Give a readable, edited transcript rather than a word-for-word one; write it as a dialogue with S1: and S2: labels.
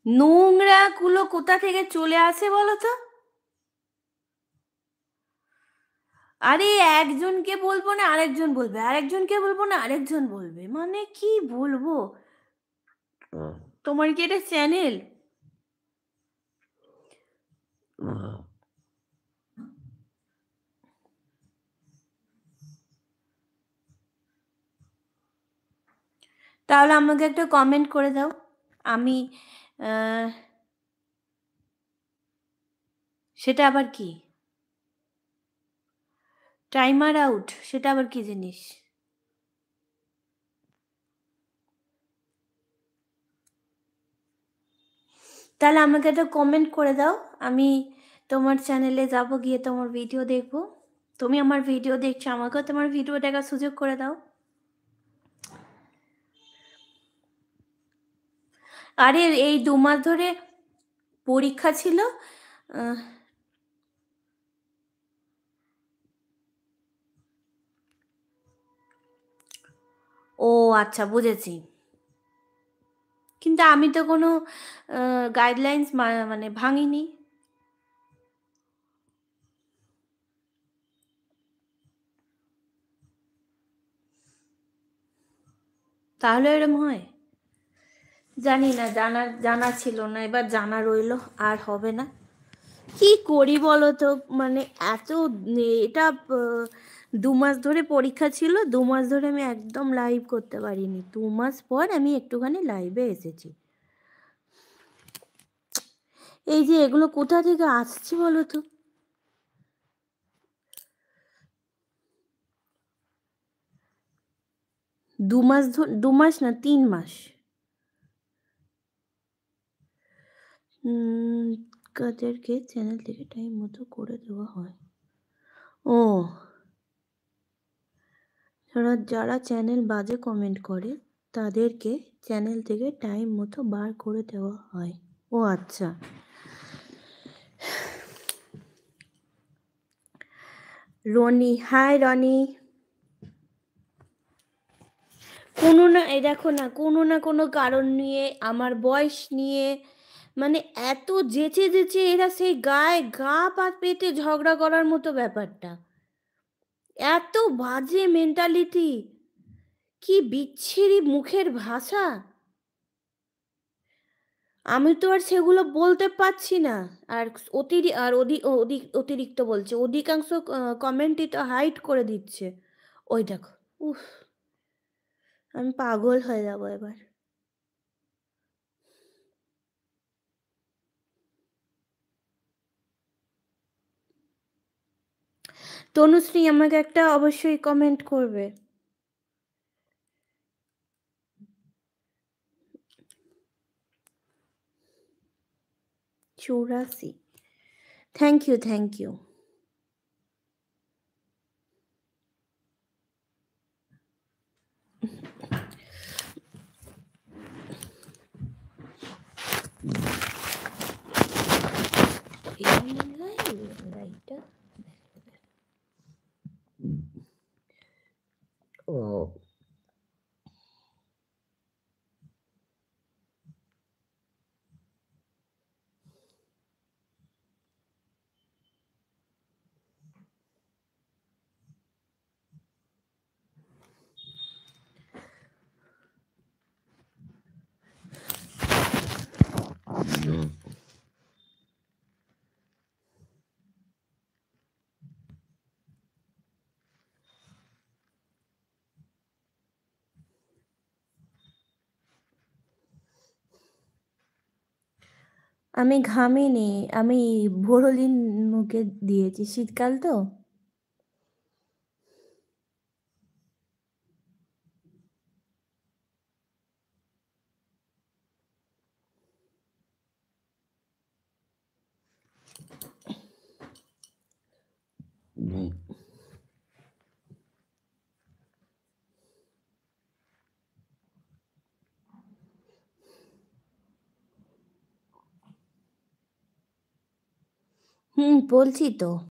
S1: নোংরা গুলো কোথা থেকে চলে আসে বলো তো? আরে একজনকে বলবো না আরেকজন বলবে, আরেকজনকে বলবো না আরেকজন বলবে, মানে কি বলবো? তোমার কি এটা চ্যানেল? তাহলে আমাকে একটা কমেন্ট করে দাও। আমি সেটা আবার কি? টাইমার আউট সেটা আবার কি জিনিস? তাহলে আমাকে একটা কমেন্ট করে দাও, আমি তোমার চ্যানেলে যাব, গিয়ে তোমার ভিডিও দেখবো। তুমি আমার ভিডিও দেখছো, আমাকেও তোমার ভিডিও দেখার সুযোগ করে দাও। আরে এই 2 মাস ধরে পরীক্ষা ছিল। আহ, ও আচ্ছা, বুঝেছি। কিন্তু আমি তো কোনো গাইডলাইন্স মানে ভাঙিনি। তাহলে এরম হয়? জানি না, জানা ছিল না, এবার জানা রইলো, আর হবে না। কি করি বলো তো, মানে এত এটা 2 মাস ধরে পরীক্ষা ছিল, 2 মাস ধরে আমি একদম লাইভ করতে পারিনি, 2 মাস পর আমি একটুখানি লাইভে এসেছি। এই যে এগুলো কোথা থেকে আসছে বলো তো? 2 মাস 2 মাস না, 3 মাস। কাদেরকে চ্যানেল থেকে টাইম মতো করে দেওয়া হয়? ও, যারা যারা চ্যানেল বাজে কমেন্ট করে তাদেরকে চ্যানেল থেকে টাইম মতো বার করে দেওয়া হয়। ও আচ্ছা। রনি, হাই রনি। কোনো না, এই দেখো না, কোনো না কোনো কারণ নিয়ে, আমার বয়স নিয়ে, মানে এত যেচে যেচে এরা সেই গায়ে গা পা পেতে ঝগড়া করার মতো ব্যাপারটা, এত বাজে মেন্টালিটি, কি বিচ্ছিরি মুখের ভাষা। আমি তো আর সেগুলো বলতে পারছি না। আর অতিরিক্ত বলছে, অধিকাংশ কমেন্টই তো হাইড করে দিচ্ছে। ওই দেখো, উফ, আমি পাগল হয়ে যাবো এবার। তনুশ্রী আমাকে একটা অবশ্যই কমেন্ট করবে। 84। Thank you, thank you. ও, আমি ঘামিনি, আমি বোরোলিন মুখে দিয়েছি, শীতকাল তো। বলছি তো।